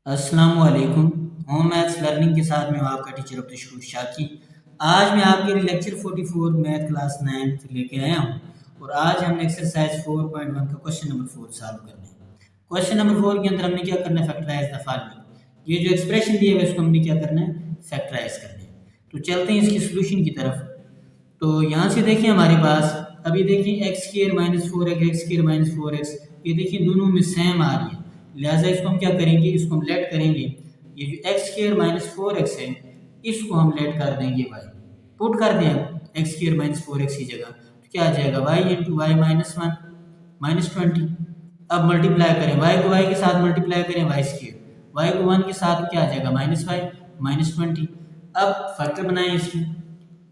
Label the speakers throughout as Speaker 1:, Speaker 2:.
Speaker 1: अस्सलाम वालेकुम। Home maths learning के साथ मैं हूँ आपका टीचर अब्दुल शाकी। आज मैं आपके लिए लेक्चर 44 मैथ क्लास 9 लेके आया हूँ और आज हम एक्सरसाइज 4.1 का क्वेश्चन नंबर 4 सॉल्व करने हैं। क्वेश्चन नंबर 4 के अंदर हमने क्या करना है, फैक्टराइज द फॉलोइंग। ये जो एक्सप्रेशन दिए हुए इसको हमने क्या करना है, फैक्टराइज करना है। तो चलते हैं इसकी सोल्यूशन की तरफ। तो यहाँ से देखिए हमारे पास अभी देखिए x square minus four x square minus four x, ये देखिए दोनों में सेम आ रही है, लिहाजा इसको हम क्या करेंगे, इसको हम लेट करेंगे। ये जो x square minus four x है इसको हम लेट कर देंगे वाई, पुट कर दें X square minus four X की जगह, तो क्या आ जाएगा Y into Y minus one minus 20। अब मल्टीप्लाई करें वाई को वाई के साथ मल्टीप्लाई करें वाई स्क्वायर, वाई को वन के साथ क्या आ जाएगा माइनस वाई माइनस 20। अब फैक्टर बनाएं इसकी,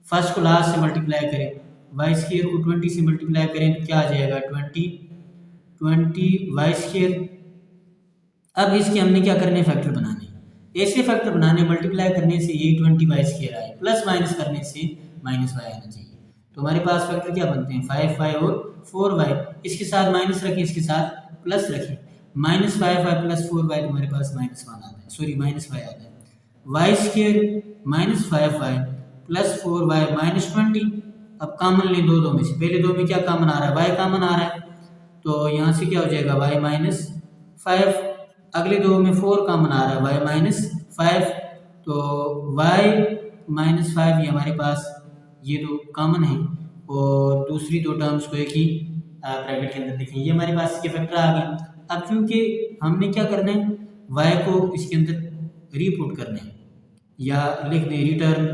Speaker 1: फर्स्ट को लास्ट से मल्टीप्लाई करें, वाई स्क्वायर को 20 से मल्टीप्लाई करें तो क्या आ जाएगा 20 वाई स्क्वायर। अब इसके हमने क्या करने, फैक्टर बनाने, ऐसे फैक्टर बनाने मल्टीप्लाई करने से यही 20 वाई स्क्वायर आए, प्लस माइनस करने से माइनस वाई आना चाहिए। तो हमारे पास फैक्टर क्या बनते हैं 5 वाई और 4 वाई, इसके साथ माइनस रखें इसके साथ प्लस रखें, माइनस 5 वाई प्लस 4 वाई तो हमारे पास माइनस वन आता है, सॉरी माइनस वाई आता है। Y square minus 5 Y plus 4 Y minus 20। अब कॉमन लें दो में से, पहले दो में क्या कॉमन आ रहा है, वाई कॉमन आ रहा है, तो यहाँ से क्या हो जाएगा वाई माइनस 5। अगले दो में 4 कॉमन आ रहा है, वाई माइनस 5, तो वाई माइनस 5 ये हमारे पास ये दो कॉमन है और दूसरी दो टर्म्स को एक ही ब्रैकेट के अंदर लिखें, ये हमारे पास इसके फैक्टर आ गए। अब क्योंकि हमने क्या करना है, वाई को इसके अंदर रीपुट करना है या लिख दें return,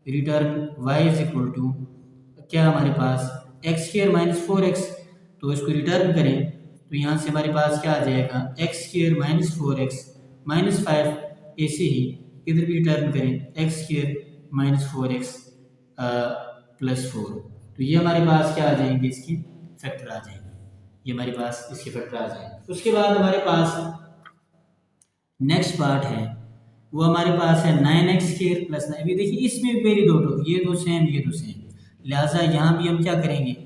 Speaker 1: return y is equal to क्या हमारे पास x square minus four x, तो इसको रिटर्न करें तो यहाँ से हमारे पास क्या आ जाएगा X square minus four x minus 5, ऐसे ही इधर भी रिटर्न करें x square minus four x plus 4, तो ये हमारे पास क्या आ जाएंगे, इसकी फैक्टर आ जाएंगे, ये हमारे पास इसके फैक्टर आ जाएंगे। उसके बाद हमारे पास नेक्स्ट पार्ट है वो हमारे पास है 9x स्क्वायर प्लस 9। अभी देखिए इसमें भी पहली दो टर्म, ये दो सेम ये दो सेम, लिहाजा यहाँ भी हम क्या करेंगे,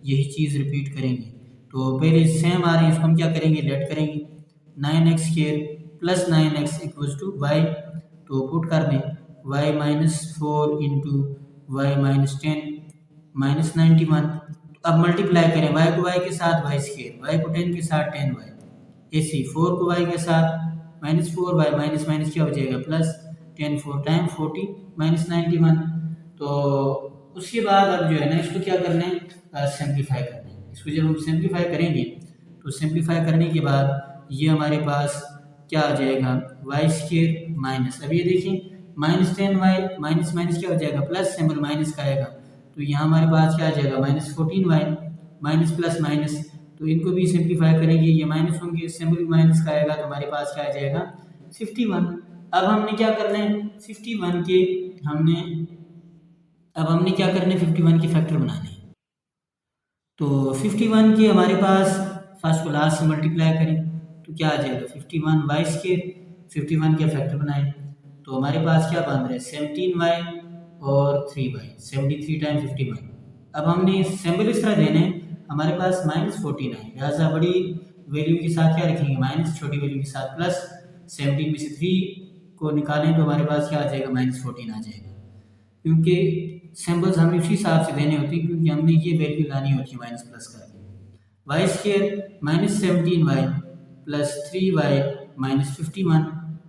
Speaker 1: यही चीज़ रिपीट करेंगे। तो पहले सेम आ रहे हैं, इसको हम क्या करेंगे, लेट करेंगे 9x square plus 9x equals to Y, तो पुट कर दें Y minus four into Y minus 10 minus 91। अब मल्टीप्लाई करें वाई को वाई के साथ वाई स्क्वायर, वाई को 10 के साथ 10 वाई, ऐसी 4 को वाई के साथ माइनस 4 वाई माइनस माइनस क्या हो जाएगा प्लस 10 4 टाइम 40 माइनस 91। तो उसके बाद अब जो है ना इसको क्या करना है, सिंप्लीफाई करना है। इसको जब हम सिंप्लीफाई करेंगे तो सिंप्लीफाई करने के बाद ये हमारे पास क्या आ जाएगा वाई स्क्वायर माइनस, अब ये देखिए माइनस 10 वाई माइनस माइनस क्या हो जाएगा प्लस, सिंबल माइनस का आएगा, तो यहाँ हमारे पास क्या आ जाएगा minus 14 Y minus plus minus, तो इनको भी सिंप्लीफाई करेंगे, ये माइनस होंगे, सिंबल भी माइनस का आएगा, तो हमारे पास क्या आ जाएगा 51। अब हमने क्या करना है 51 के हमने अब हमने क्या करना है 51 के फैक्टर बनाने हैं। तो 51 के हमारे पास फर्स्ट को लास्ट से मल्टीप्लाई करें तो क्या आ जाएगा 51 वाई स्क्वायर, 51 के फैक्टर बनाएं तो हमारे पास क्या बन रहा है 17 वाई और 3 वाई, 73 टाइम 51। अब हमने सिंबल इस तरह देने हमारे पास माइनस 14 है, लिहाजा बड़ी वैल्यू के साथ क्या रखेंगे माइनस, छोटी वैल्यू के साथ प्लस, 17 में से 3 को निकालें तो हमारे पास क्या आ जाएगा माइनस 14 आ जाएगा, क्योंकि सिंबल्स हमें उसी हिसाब से देने होते हैं क्योंकि हमने ये वैल्यू लानी होती है माइनस प्लस का। Y square minus 17 Y plus 3 Y minus 51,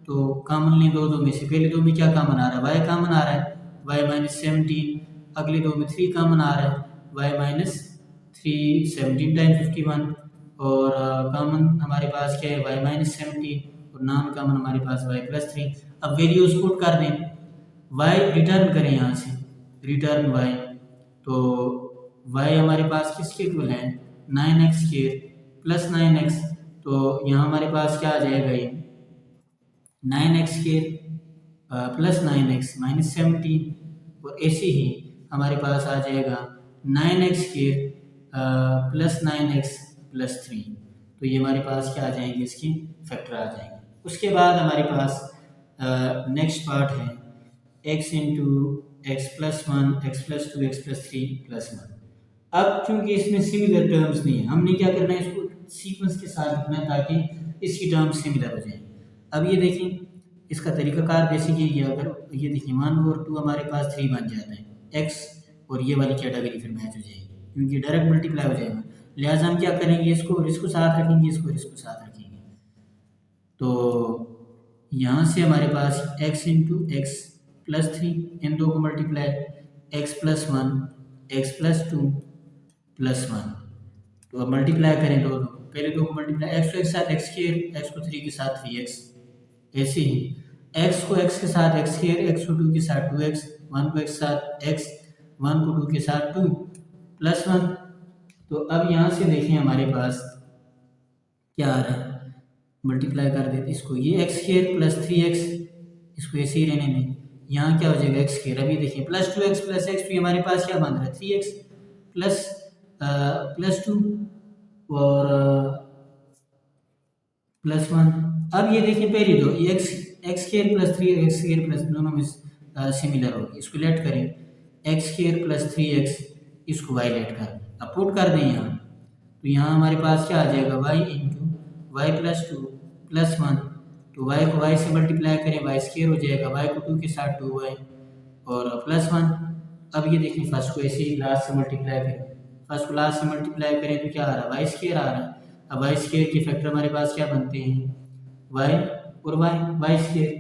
Speaker 1: तो कॉमन लें दो में से, पहले दो में क्या कॉमन आ रहा है वाई कॉमन आ रहा है, वाई माइनस 17, अगले दो में 3 कॉमन आ रहा है, वाई माइनस 3 17 टाइम 51, और कॉमन हमारे पास क्या है वाई माइनस 17 और नॉन कॉमन हमारे पास वाई प्लस 3। अब वैल्यूज पुट कर दें, वाई रिटर्न करें यहाँ से रिटर्न वाई, तो वाई हमारे पास किसके इक्वल है 9x स्क्वायर प्लस 9x, तो यहाँ हमारे पास क्या आ जाएगा ये 9x square plus 9x minus 17, और ऐसे ही हमारे पास आ जाएगा 9x square plus 9x plus 3, तो ये हमारे पास क्या आ जाएंगे इसकी फैक्टर आ जाएंगे। उसके बाद हमारे पास नेक्स्ट पार्ट है x into x plus one x plus two x plus three plus one. अब चूंकि इसमें सिमिलर टर्म्स नहीं है, हमने क्या करना है इसको सीक्वेंस के साथ लिखना है ताकि इसकी टर्म्स सिमिलर हो जाए। अब ये देखिए इसका तरीकाकार बेसिकली ये, अगर ये देखिए 1/2 हमारे पास 3 बन जाता है एक्स, और ये वाली कैटेगरी फिर मैच हो जाएगी क्योंकि डायरेक्ट मल्टीप्लाई हो जाएगा। लिहाजा हम क्या करेंगे, इसको साथ रखेंगे, इसको साथ रखेंगे। तो यहाँ से हमारे पास x इंटू एक्स प्लस 3, इन दो को multiply, x plus 1 x plus 2 plus 1। तो अब मल्टीप्लाई करें दो, पहले दो को मल्टीप्लाई, एक्स को एक साथ एक्स स्क्वायर, एक्स को 3 के साथ 3x, ऐसे ही x को x के साथ एक्स स्क्वायर, एक्स को 2 के साथ 2x, 1 को एक साथ x, 1 को 2 के साथ 2 प्लस 1। तो अब यहाँ से देखें हमारे पास क्या आ रहा है, मल्टीप्लाई कर देते इसको, ये एक्स स्क्वायर प्लस 3x, इसको ऐसे ही रहने में, यहाँ क्या हो जाएगा एक्स स्क्वायर। अभी देखिए प्लस 2x प्लस x, तो हमारे पास क्या बन रहा है 3x प्लस 2 और प्लस 1। अब ये देखिए पहली दो, ये x square plus 3 x square plus, दोनों में सिमिलर होगी, इसको लेट करें एक्स स्क्वायर प्लस 3x, इसको y लेट कर, अब पुट कर दें यहाँ, तो यहाँ हमारे पास क्या आ जाएगा y into Y plus 2 plus 1। तो y को y से मल्टीप्लाई करें, y स्क्वायर हो जाएगा, y को 2 के साथ 2y और प्लस 1। अब ये देखिए फर्स्ट को ऐसे ही लास्ट से मल्टीप्लाई करें, फर्स्ट को लास्ट से मल्टीप्लाई करें तो क्या आ रहा है y स्क्वायर आ रहा है। अब y स्क्वायर के फैक्टर हमारे पास क्या बनते हैं, y और y स्क्वायर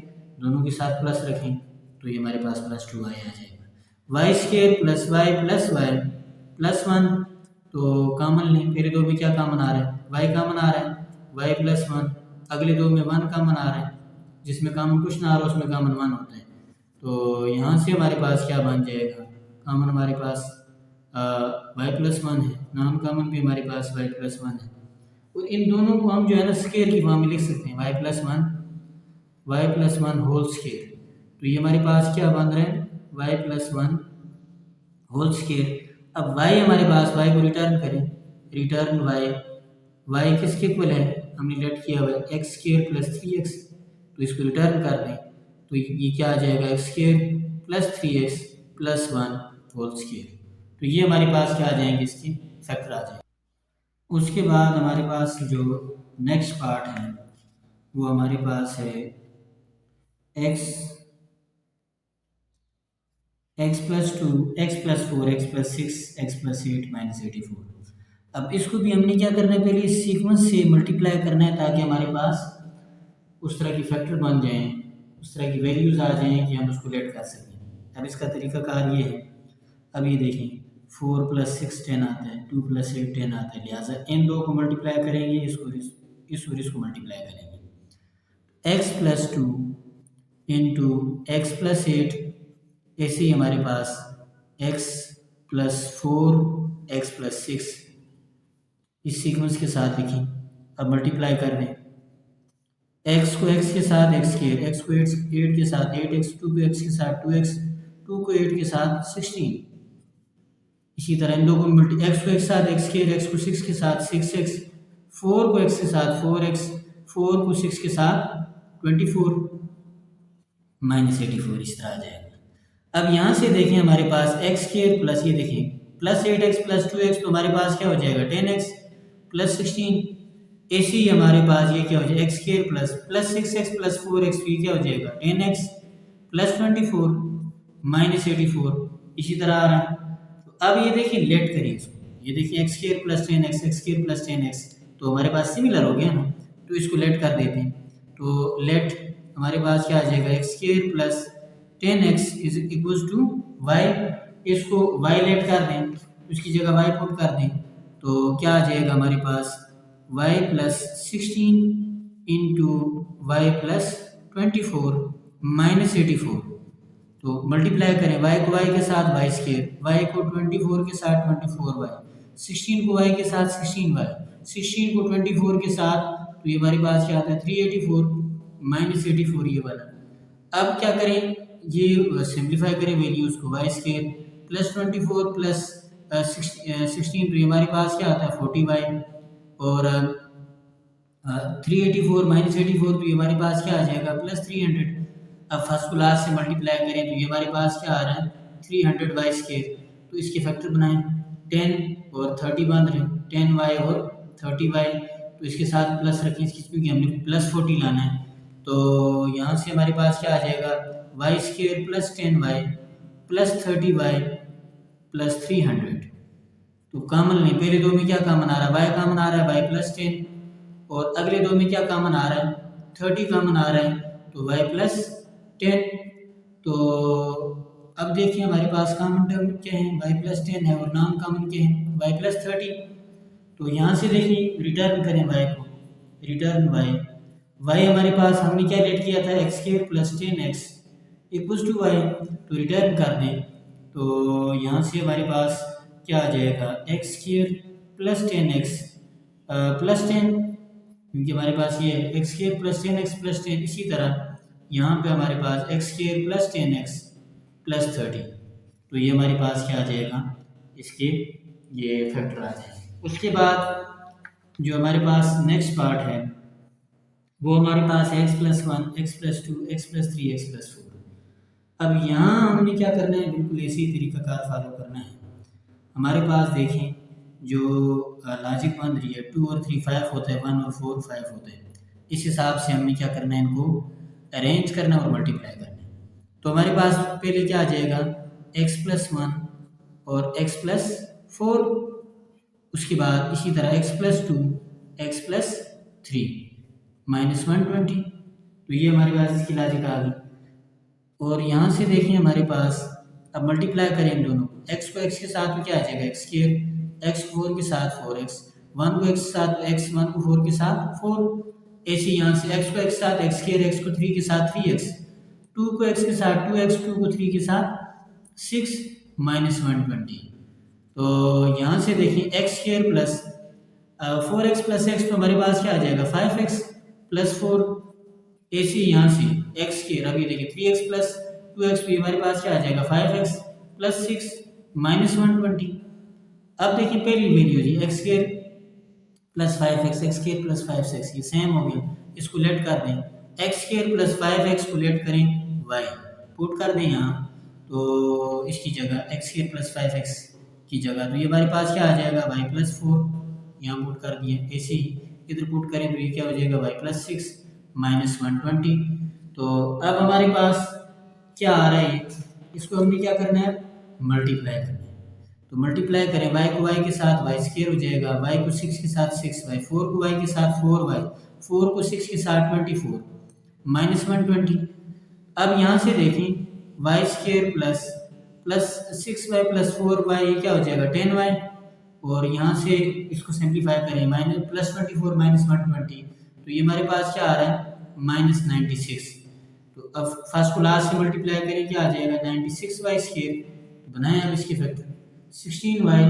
Speaker 1: दोनों के साथ प्लस रखें, तो ये हमारे पास प्लस 2y आ जाएगा। y square plus y plus 1, तो कॉमन लें, पहले दो में क्या कॉमन आ रहा है, y कॉमन आ रहा है, y प्लस 1, अगले दो में 1 कॉमन आ रहा है, जिसमें कॉमन कुछ ना आ रहा उसमें कॉमन 1 होता है। तो यहाँ से हमारे पास क्या बन जाएगा, कॉमन हमारे पास y प्लस 1 है, नॉन कॉमन भी हमारे पास y प्लस 1 है, और इन दोनों को हम जो है ना स्क्वायर की फॉर्म में लिख सकते हैं, y प्लस 1 होल स्क्वायर। तो ये हमारे पास क्या बन रहा है, y प्लस 1 होल स्क्वायर। अब y हमारे पास, y को रिटर्न करें, रिटर्न y किसके इक्वल है, हमने लेट किया हुआ है एक्स स्क्वायर प्लस 3x, तो इसको रिटर्न कर दें, तो ये क्या आ जाएगा X square plus 3x plus 1 whole square. तो ये हमारे पास क्या आ जाएंगे, इसके फैक्टर आ जाएंगे। उसके बाद हमारे पास जो नेक्स्ट पार्ट है वो हमारे पास है x plus 2 x plus 4 x plus 6 x plus 8 minus 84। अब इसको भी हमने क्या करना है, पहले सीक्वेंस से मल्टीप्लाई करना है ताकि हमारे पास उस तरह की फैक्टर बन जाएं, उस तरह की वैल्यूज़ आ जाएं कि हम उसको लेट कर सकें। अब इसका तरीकाकार ये है, अब ये देखें 4 प्लस 6 10 आता है, 2 प्लस 8 10 आता है, लिहाजा इन दो को मल्टीप्लाई करेंगे, इसको मल्टीप्लाई करेंगे। x plus 2 into x plus 8, ऐसे ही हमारे पास x प्लस 4 एक्स प्लस 6, इस सीक्वेंस के साथ लिखी। अब मल्टीप्लाई कर दें, x को x के साथ एक्स स्क्वायर, x को 8 के साथ 8x, 2 को x के साथ 2x, 2 को 8 के साथ 16। इसी तरह इन दो को x को एक साथ एक्स स्क्वायर, x को 6 के साथ 6x, 4 को x के साथ 4x, 4 को 6 के साथ 24 माइनस 84, इस तरह आ जाएगा। अब यहाँ से देखें हमारे पास एक्स स्क्वायर प्लस, ये देखिए प्लस 8x प्लस 2x, तो हमारे पास क्या हो जाएगा 10x प्लस 16। ऐसे ही हमारे पास ये क्या हो जाएगा X square plus 6x plus 4x, तो ये क्या हो जाएगा 10x प्लस 24 माइनस 84, इसी तरह आ रहा है। तो अब ये देखिए लेट करिए इसको, ये देखिए x square plus 10x, x square plus 10x, तो हमारे पास सिमिलर हो गया ना, तो इसको लेट कर देते हैं। तो लेट हमारे पास क्या आ जाएगा X square plus 10x is equal to Y, इसको y लेट कर दें, उसकी जगह y पुट कर दें, तो क्या आ जाएगा हमारे पास y plus 16 into Y plus 24 minus 84। तो मल्टीप्लाई करें y को y के साथ y स्क्वायर, y को 24 के साथ 24y, 16 को y के साथ 16y, 16 को 24 के साथ, तो ये हमारे पास क्या आता है 384 माइनस 84 ये वाला। अब क्या करें, ये सिंप्लीफाई करें वैल्यूज़ को, y स्क्वायर प्लस 24 प्लस 16, तो ये हमारे पास क्या आता है 40y, और 384 माइनस 84, तो ये हमारे पास क्या आ जाएगा प्लस 300। अब फर्स्ट को लास्ट से मल्टीप्लाई करें तो ये हमारे पास क्या आ रहा है 300y स्क्वायर, तो इसके फैक्टर बनाएं, 10 और 30 बन रहे हैं, 10y और 30y, तो इसके साथ प्लस रखें, क्योंकि हमने प्लस 40 लाना है, तो यहाँ से हमारे पास क्या आ जाएगा, Y square plus 10y plus 30y plus 300। तो कॉमन नहीं, पहले दो में क्या कॉमन आ रहा है, वाई कॉमन आ रहा है, वाई प्लस 10, और अगले दो में क्या कॉमन आ रहा है, 30 कॉमन आ रहा है, तो वाई प्लस 10। तो अब देखिए हमारे पास कॉमन टर्म क्या है, वाई प्लस 10 है, और नॉन कॉमन क्या है, वाई प्लस 30। तो यहाँ से देखिए रिटर्न करें वाई को, रिटर्न वाई हमारे पास हमने क्या लेट किया था, x square plus 10x equals to Y, तो रिटर्न कर दें। तो यहाँ से हमारे पास क्या आ जाएगा, X square plus 10x plus 10, क्योंकि हमारे पास ये x square plus 10x plus 10। इसी तरह यहाँ पे हमारे पास x square plus 10x plus 30, तो ये हमारे पास क्या आ जाएगा, इसके ये फैक्टर आ जाएगा। उसके बाद जो हमारे पास नेक्स्ट पार्ट है वो हमारे पास है x plus 1, x plus 2, x plus 3, x plus 4। अब यहाँ हमने क्या करना है, बिल्कुल ऐसे ही तरीकाकार फॉलो करना है। हमारे पास देखें जो लॉजिक बन रही है 2 और 3 5 होता है, 1 और 4 5 होता है। इस हिसाब से हमने क्या करना है, इनको अरेंज करना और मल्टीप्लाई करना है। तो हमारे पास पहले क्या आ जाएगा, x प्लस 1 और x प्लस 4, उसके बाद इसी तरह x plus 2, x plus 3 minus 120। तो ये हमारे पास इसकी लॉजिक आ गई। और यहाँ से देखिए हमारे पास अब मल्टीप्लाई करें इन दोनों, x को x के साथ में क्या आ जाएगा, एक्स स्क्वायर, x को 4 के साथ 4x, 1 को x के साथ x, 1 को 4 के साथ 4। ऐसे यहाँ से x को x के साथ एक्स स्क्वायर, x को 3 के साथ 3x, 2 को x के साथ 2x, 2 को 3 के साथ 6 माइनस 120। तो यहाँ से देखिए x square plus 4x plus x, तो हमारे पास क्या आ जाएगा, 5x प्लस 4। ऐसे यहाँ से एक्स स्क्वायर, अभी देखिए 3x प्लस 2x भी हमारे पास क्या आ जाएगा, 5x प्लस 6 माइनस 120। अब देखिए पहली वैल्यू जी x square plus 5x, x square plus 5x ये सेम हो गया, इसको लेट कर दें, एक्स स्क्वायर प्लस 5x को लेट करें y, पुट कर दें यहाँ, तो इसकी जगह एक्स स्क्वायर प्लस 5x की जगह तो ये हमारे पास क्या आ जाएगा, y प्लस 4, यहाँ पुट कर दिए। ऐसे ही इधर पुट करें तो ये क्या हो जाएगा, y प्लस 6 माइनस 120। तो अब हमारे पास क्या आ रहा है, इसको हमने क्या करना है, मल्टीप्लाई करना है। तो मल्टीप्लाई करें, y को y के साथ y स्क्वायर हो जाएगा, y को 6 के साथ 6y, 4 को y के साथ 4y, 4 को 6 के साथ 24 माइनस 120। अब यहाँ से देखें y square plus 6y plus 4y ये क्या हो जाएगा, 10y, और यहाँ से इसको सिंप्लीफाई करें, माइनस प्लस 24 माइनस 120, तो ये हमारे पास क्या आ रहा है, माइनस 96। तो अब फर्स्ट को लास्ट से मल्टीप्लाई करें, क्या आ जाएगा, 96y स्क्वायर। बनाएं अब इसके फैक्टर, 16y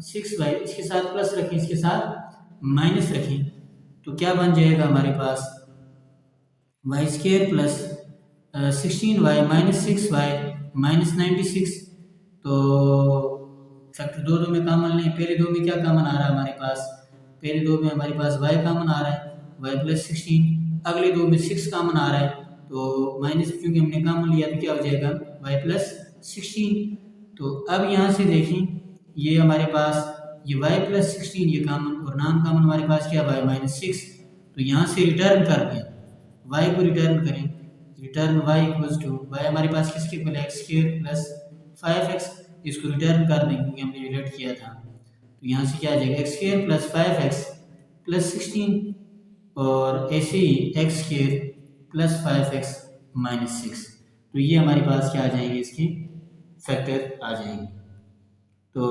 Speaker 1: 6y, इसके साथ प्लस रखें, इसके साथ माइनस रखें, तो क्या बन जाएगा हमारे पास, y square plus 16y minus 6y minus 96। तो फैक्टर दो में कॉमन लें, पहले दो में क्या कॉमन आ रहा है हमारे पास, पहले दो में हमारे पास y कॉमन आ रहा है, y प्लस 16, अगले दो में 6 कॉमन आ रहा है, तो माइनस क्योंकि हमने कॉमन लिया तो क्या हो जाएगा, y प्लस 16। तो अब यहाँ से देखें ये हमारे पास ये y प्लस 16 ये कॉमन, और नॉन कॉमन हमारे पास क्या, y माइनस 6। तो यहाँ से रिटर्न कर दें, y को रिटर्न करें, return y equals to, y हमारे पास किसके इक्वल है, एक्स स्क्वायर प्लस 5x, इसको रिटर्न कर दें क्योंकि हमने रिलेट किया था। तो यहाँ से क्या आ जाएगा, X square plus 5x plus 16, और ऐसे ही x square plus 5x minus 6। तो ये हमारे पास क्या आ जाएंगे, इसके फैक्टर आ जाएंगे। तो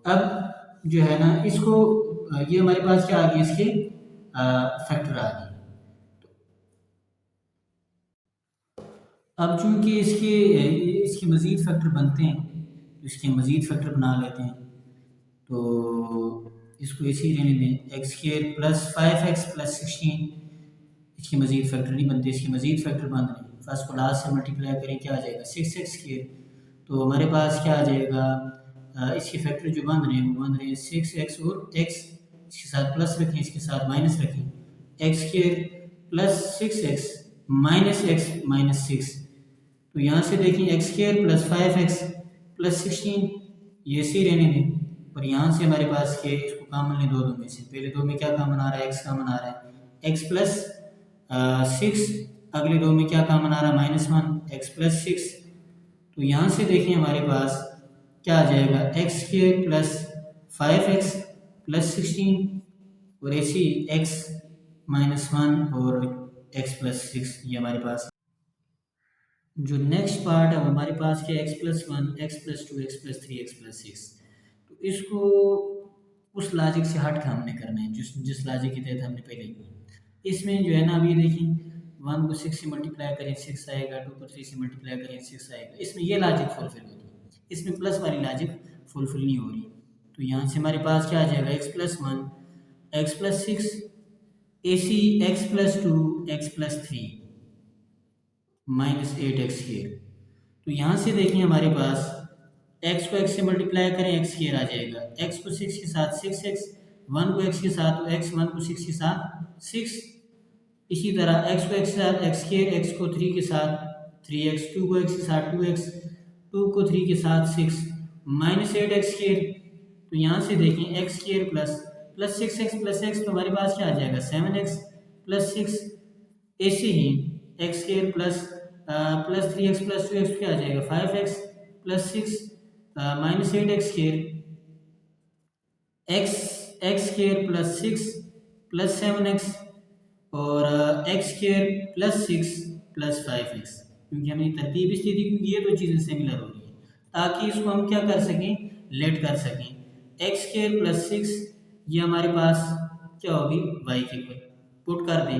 Speaker 1: अब जो है ना इसको ये हमारे पास क्या आ गया, इसके फैक्टर आ गए। अब चूंकि इसके मज़ीद फैक्टर बनते हैं तो इसके मज़ीद फैक्टर बना लेते हैं। तो इसको इसी रहने दें, X square plus 5x plus 16, इसके मज़ीद फैक्टर नहीं बनते, इसके मज़ीद फैक्टर बन रहे हैं। फर्स्ट को लास्ट से मल्टीप्लाई करें, क्या आ जाएगा, 6x स्क्वायर। तो हमारे पास क्या आ जाएगा, इसके फैक्टर जो बन रहे हैं वो बन रहे हैं 6x और x, इसके साथ प्लस रखें, इसके साथ माइनस रखें, x square plus 6x minus x minus 6। तो यहाँ से देखिए x square plus 5x plus 16 ये से रहने दें, और यहाँ से हमारे पास के इसको कॉमन लें दो में से, पहले दो में क्या कॉमन आ रहा है, x कॉमन आ रहा है, x प्लस 6, अगले दो में क्या कॉमन आ रहा है -1 एक्स प्लस 6। तो यहाँ से देखिए हमारे पास क्या आ जाएगा x square plus 5x plus 16 और ऐसी x -1 और x प्लस 6 ये हमारे पास। जो नेक्स्ट पार्ट है वो हमारे पास क्या x plus 1 x plus 2 x plus 3 x plus 6। तो इसको उस लॉजिक से हट के हमने करना है जिस जिस लॉजिक के तहत हमने पहले की। इसमें जो है ना अभी देखिए 1 को 6 से मल्टीप्लाई करें 6 आएगा, 2 को 3 से मल्टीप्लाई करें 6 आएगा। इसमें ये लॉजिक फुलफिल होती है, इसमें प्लस वाली लॉजिक फुलफिल नहीं हो रही। तो यहाँ से हमारे पास क्या आ जाएगा x plus 1 x plus 6 AC x plus 2 x plus 3 -8 x square. तो यहाँ से देखिए हमारे पास x को x से मल्टीप्लाई करें x स्क्र आ जाएगा, x को 6 के साथ 6x, 1 को x के साथ तो x, 1 को 6 के साथ 6। इसी तरह x को x के साथ x स्क्र, x को 3 के साथ 3x, 2 को x के साथ 2x, 2 को 3 के साथ 6 -8 एक्स स्क्र। तो यहाँ से देखें x square plus 6x plus x तो हमारे पास क्या आ जाएगा 7x प्लस 6। ऐसे ही x square plus 3x plus 2x क्या आ जाएगा 5x plus 6 -8 x square, x square plus 6 plus 7x और x square plus 6 plus 5x। क्योंकि हमने तरतीब इसलिए दी क्योंकि ये दो चीज़ें सिमिलर हो रही हैं ताकि इसको हम क्या कर सकें लेट कर सकें। एक्स स्क्र प्लस 6 ये हमारे पास क्या होगी y के इक्वल पुट कर दें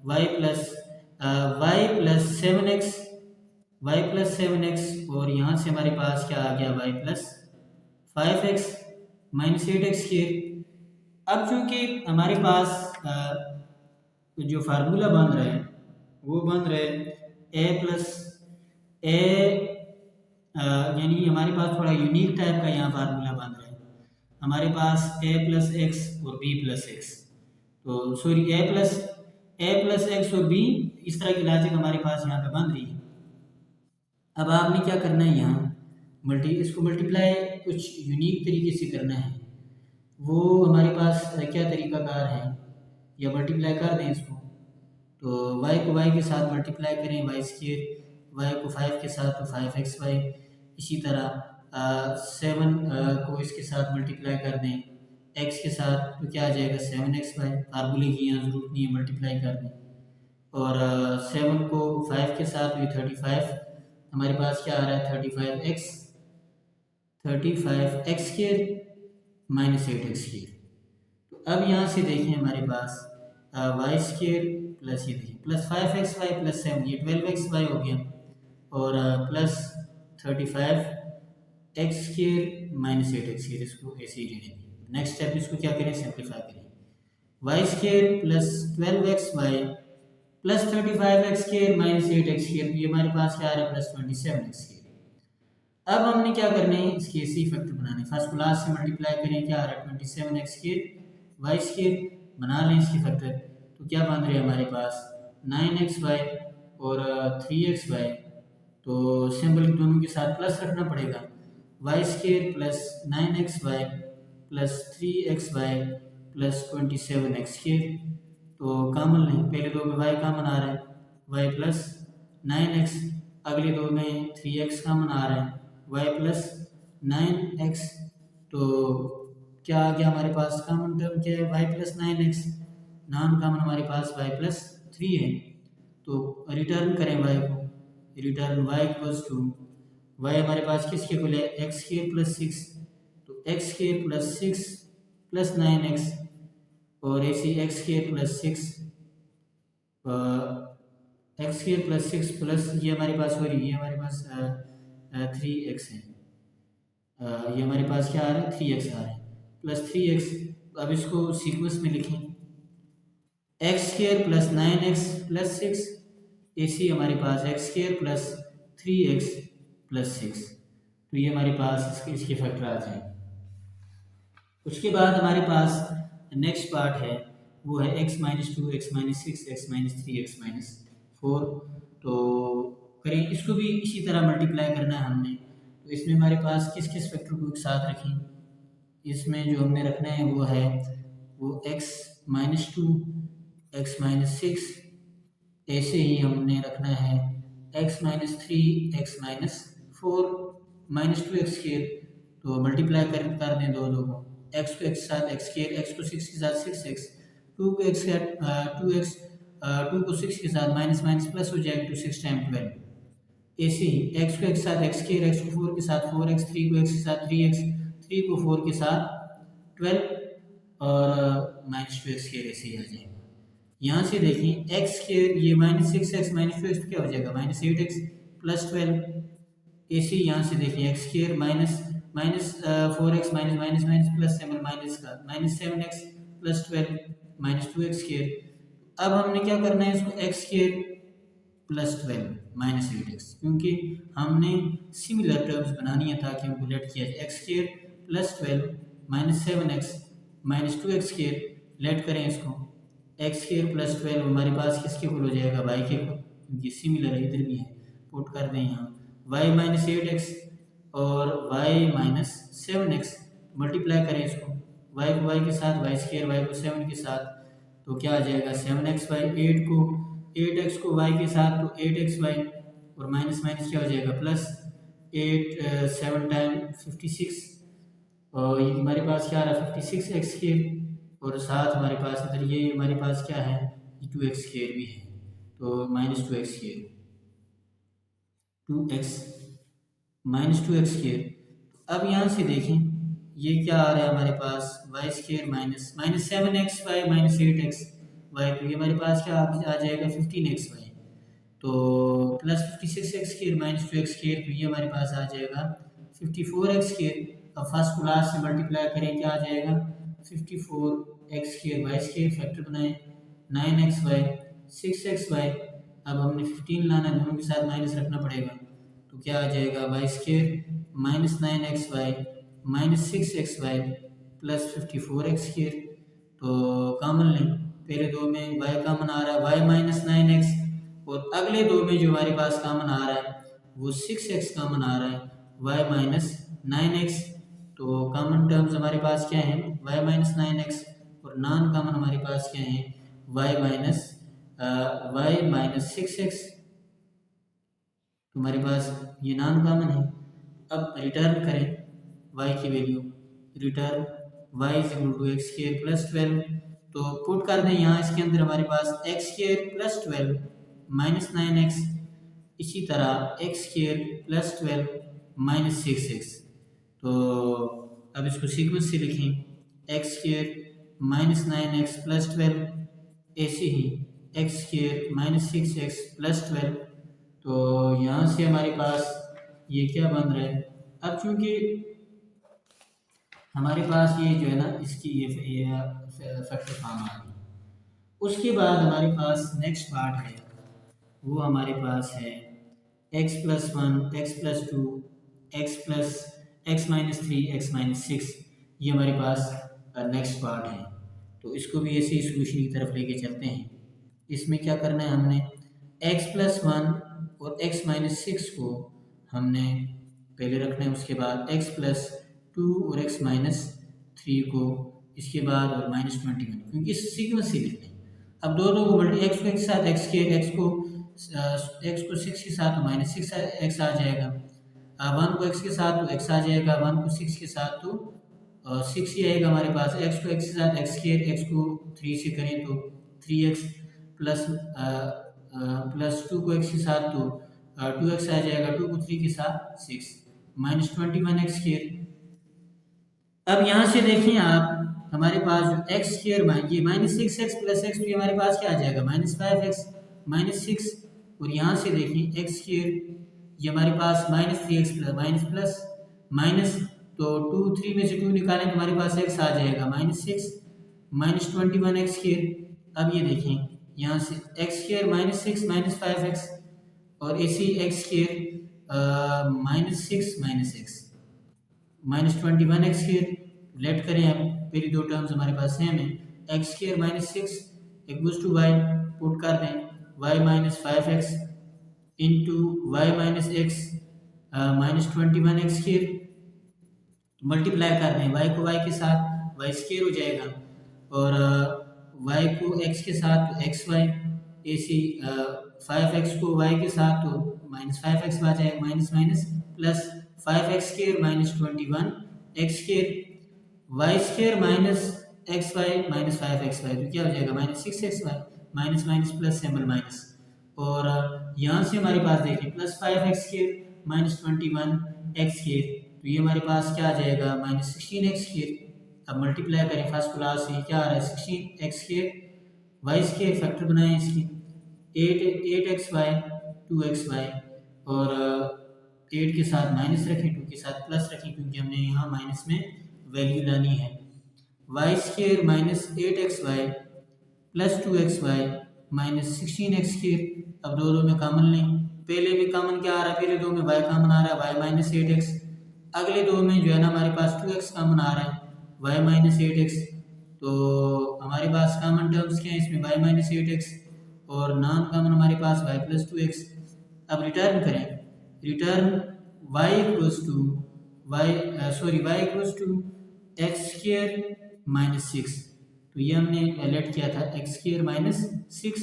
Speaker 1: y प्लस 7x और यहाँ से हमारे पास क्या आ गया y plus 5x -8 x square. अब चूंकि हमारे पास जो फार्मूला बन रहे हैं वो बन रहे a प्लस a, यानी हमारे पास थोड़ा यूनिक टाइप का यहाँ फार्मूला बन रहा है। हमारे पास a प्लस एक्स और b प्लस एक्स, तो सॉरी a प्लस एक्स और b, इस तरह की लॉजिक हमारे पास यहाँ पे बन रही है। अब आपने क्या करना है यहाँ इसको मल्टीप्लाई कुछ यूनिक तरीके से करना है। वो हमारे पास क्या तरीकाकार है, या मल्टीप्लाई कर दें इसको। तो y को y के साथ मल्टीप्लाई करें y स्क्र, y को 5 के साथ तो 5xy। इसी तरह 7 को इसके साथ मल्टीप्लाई कर दें x के साथ तो क्या आ जाएगा 7xy। फार्मूले की यहाँ ज़रूरत नहीं है, मल्टीप्लाई कर दें। और 7 को 5 के साथ भी 35, हमारे पास क्या आ रहा है 35x स्क्र -8 एक्स स्क्र। तो अब यहाँ से देखिए हमारे पास y स्क्र प्लस ये देखिए प्लस 5xy प्लस 7 ये 12xy हो गया और plus 35x square -8 x square, इसको ऐसे ही रहने दें। नेक्स्ट स्टेप इसको क्या करें सिंप्लीफाई करें y square plus 12xy plus 35x square -8 x square, ये हमारे पास क्या आ रहा है प्लस 27 एक्स स्क्र। अब हमने क्या करना है इसके ऐसे ही फैक्टर बनाने, फर्स्ट को लास्ट से मल्टीप्लाई करें क्या आ रहा है 27 एक्स स्क्र वाई स्क्र, बना लें इसके फैक्टर। तो क्या बन रहे हैं हमारे पास 9xy और 3xy, तो सिंबल दोनों के साथ प्लस रखना पड़ेगा। Y square plus 9xy plus 3xy plus 27 x square. तो कॉमन लें, पहले दो में y कॉमन आ रहा है y प्लस 9x, अगले दो में 3x कॉमन आ रहा है y प्लस 9x। तो क्या आ गया हमारे पास कॉमन टर्म क्या है y plus 9x, non common हमारे पास y प्लस 3 है। तो रिटर्न करें y को, return y equals to y हमारे पास किसके इक्वल है एक्स स्क्र प्लस 6, तो x square plus 6 plus 9x और ऐसी x square plus 6 x square plus 6 plus ये हमारे पास हो रही है, ये हमारे पास 3x है, ये हमारे पास क्या आ रहा है 3x आ रहा है प्लस 3x। अब इसको सीक्वेंस में लिखें x square plus 9x plus 6, ऐसी हमारे पास x square plus 3x plus 6। तो ये हमारे पास इसके फैक्टर आ जाएंगे। उसके बाद हमारे पास नेक्स्ट पार्ट है वो है x - 2 x - 6 x - 3 x - 4। तो करें इसको भी इसी तरह मल्टीप्लाई करना है हमने। तो इसमें हमारे पास किस किस फैक्टर को एक साथ रखें, इसमें जो हमने रखना है वो है वो x - 2 x - 6 ऐसे ही हमने रखना है x minus three x minus four minus two x square, तो मल्टीप्लाई कर दें दो दो को, x को x के साथ x स्केयर, x को 6 के साथ 6x, 2 को x के साथ 2x, 2 को 6 के साथ माइनस माइनस प्लस हो जाएगा, तो 6 टाइम 12। ऐसे ही x को x के साथ x स्केयर, x को 4 के साथ 4x, 3 को x के साथ 3x, 3 को 4 के साथ 12 और माइनस टू एक्स स्केयर ऐसे ही आ जाएगा। यहाँ से देखिए एक्स स्केयर ये minus six x minus two x क्या हो जाएगा माइनस एट एक्स प्लस 12। ऐसे ही यहाँ से देखिए x square minus minus four x minus minus minus plus seven minus का minus 7x plus 12 minus two x square. अब हमने क्या करना है इसको x square plus 12 minus 8x, क्योंकि हमने सिमिलर टर्म्स बनानी है ताकि हमको लेट किया जाए। X square plus 12 minus 7x minus two x square, let करें इसको एक्स स्केयर प्लस 12 हमारे पास किसके इक्वल हो जाएगा वाई के इक्वल, क्योंकि सिमिलर है इधर भी है, पुट कर दें यहाँ वाई माइनस 8x और वाई माइनस 7x, मल्टीप्लाई करें इसको वाई को वाई के साथ वाई स्केयर, वाई को 7 के साथ, तो क्या आ जाएगा 7x वाई, 8x को y के साथ तो 8xy और माइनस माइनस क्या हो जाएगा प्लस 8 7 टाइम 56 और ये हमारे पास क्या आ रहा है 56x स्केयर और साथ हमारे पास इधर ये हमारे पास क्या है 2x स्केयर भी है, तो minus 2x square 2x minus 2x square. अब यहाँ से देखें ये क्या आ रहा है हमारे पास y square minus minus 7xy minus 8x y, तो ये हमारे पास क्या आ जाएगा 15xy, तो plus 56x square minus 2x square, तो ये हमारे पास आ जाएगा 54x स्केयर। अब फर्स्ट को लास्ट से मल्टीप्लाई करें क्या आ जाएगा 54x square Y square, factor बनाएं 9xy 6xy, अब हमने 15 लाना दोनों के साथ माइनस रखना पड़ेगा, तो क्या आ जाएगा y square minus 9xy minus 6xy plus 54x square. तो कॉमन लें, पहले दो में y कॉमन आ रहा है y माइनस 9x और अगले दो में जो हमारे पास कॉमन आ रहा है वो 6x कॉमन आ रहा है y माइनस 9x, तो कॉमन टर्म्स हमारे पास क्या हैं y माइनस 9x और नॉन कॉमन हमारे पास क्या है y माइनस 6x, तो हमारे पास ये नॉन कॉमन है। अब रिटर्न करें y की value, return y is equal to x square plus 12, तो पुट कर दें यहाँ इसके अंदर हमारे पास x square plus 12 minus 9x, इसी तरह x square plus 12 minus 6x, तो अब इसको सीक्वेंस से लिखें x square minus 9x plus 12, ऐसे ही x square minus 6x plus 12, तो यहाँ से हमारे पास ये क्या बन रहा है। अब चूंकि हमारे पास ये जो है ना इसकी ये फैक्टर फॉर्म आ गई, उसके बाद हमारे पास नेक्स्ट पार्ट है वो हमारे पास है x plus 1 x plus 2 x plus x minus 3 x minus 6, ये हमारे पास नेक्स्ट पार्ट है। तो इसको भी ऐसे ही सोल्यूशन की तरफ लेके चलते हैं। इसमें क्या करना है हमने x प्लस 1 और x माइनस 6 को हमने पहले रखना है, उसके बाद x प्लस 2 और x माइनस 3 को इसके बाद और माइनस 21, क्योंकि इस सीक्वेंस से लिखते हैं। अब दो दो को मल्टी एक्स को एक साथ एक्स के एक्स को 6 के साथ तो माइनस 6 एक्स आ जाएगा, 1 को x के साथ तो x आ जाएगा, 1 को 6 के साथ तो 6 ही आएगा हमारे पास। x को x के साथ एक्स के एक्स को 3 से करें तो 3x प्लस प्लस 2 को x के साथ तो 2x आ जाएगा, 2 को 3 के साथ 6 माइनस 21x स्क्वायर। अब यहाँ से देखिए आप हमारे पास जो एक्स स्क्वायर ये माइनस 6x प्लस एक्स, तो ये हमारे पास क्या आ जाएगा माइनस 5x माइनस 6, और यहाँ से देखिए एक्स स्क्वायर ये हमारे पास माइनस 3x प्लस माइनस, तो 2 3 में से 2 निकालें तो हमारे पास x आ जाएगा माइनस 6 माइनस 21x स्क्वायर। अब ये देखें यहाँ से x square minus 6 minus 5x और ऐसे ही x square minus 6 minus x minus 21x square, let करें अब पहली दो टर्म्स हमारे पास सेम है, x square minus 6 equals to y, put कर दें y minus 5x into Y minus x minus 21x square, multiply कर दें y को y के साथ y स्क्वायर हो जाएगा और y को x के साथ तो xy, ए सी 5x को y के साथ तो माइनस 5x आ जाएगा, minus minus plus 5x² minus 21x² y square minus x y minus 5xy, तो क्या हो जाएगा minus 6xy, minus minus plus symbol minus. और यहाँ से हमारे पास देखिए प्लस 5x² माइनस 21x², तो ये हमारे पास क्या आ जाएगा माइनस 16x²। अब मल्टीप्लाई करें फर्स्ट क्लास से, क्या आ रहा है 16x² वाई स्क्र फैक्टर बनाएं इसकी 8xy 2xy, और 8 के साथ माइनस रखें, 2 के साथ प्लस रखें, क्योंकि हमने यहाँ माइनस में वैल्यू लानी है। Y square minus 8xy plus 2xy minus 16x²। अब दो में कॉमन लें, पहले भी कॉमन क्या आ रहा है, पहले दो में y कॉमन आ रहा है y माइनस 8x, अगले दो में जो है ना हमारे पास 2x कॉमन आ रहा है y माइनस 8x, तो हमारे पास कॉमन टर्म्स क्या है इसमें y माइनस 8x और नॉन कॉमन हमारे पास y प्लस 2x। अब रिटर्न करें, return y equals to x² minus 6, तो ये हमने लेट किया था x² माइनस 6,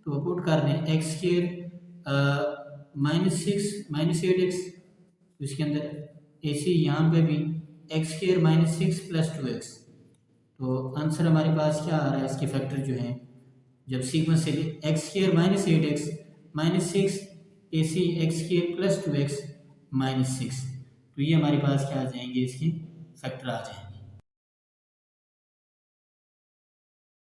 Speaker 1: तो पुट कर दें x² माइनस 6 माइनस 8x, तो इसके अंदर ऐसे यहाँ पे भी x² माइनस 6 प्लस 2x, तो आंसर हमारे पास क्या आ रहा है, इसके फैक्टर जो हैं जब सीक्वेंस से x² माइनस 8x माइनस 6 ऐसी x² प्लस 2x माइनस 6, तो ये हमारे पास क्या आ जाएंगे, इसके फैक्टर आ जाएंगे।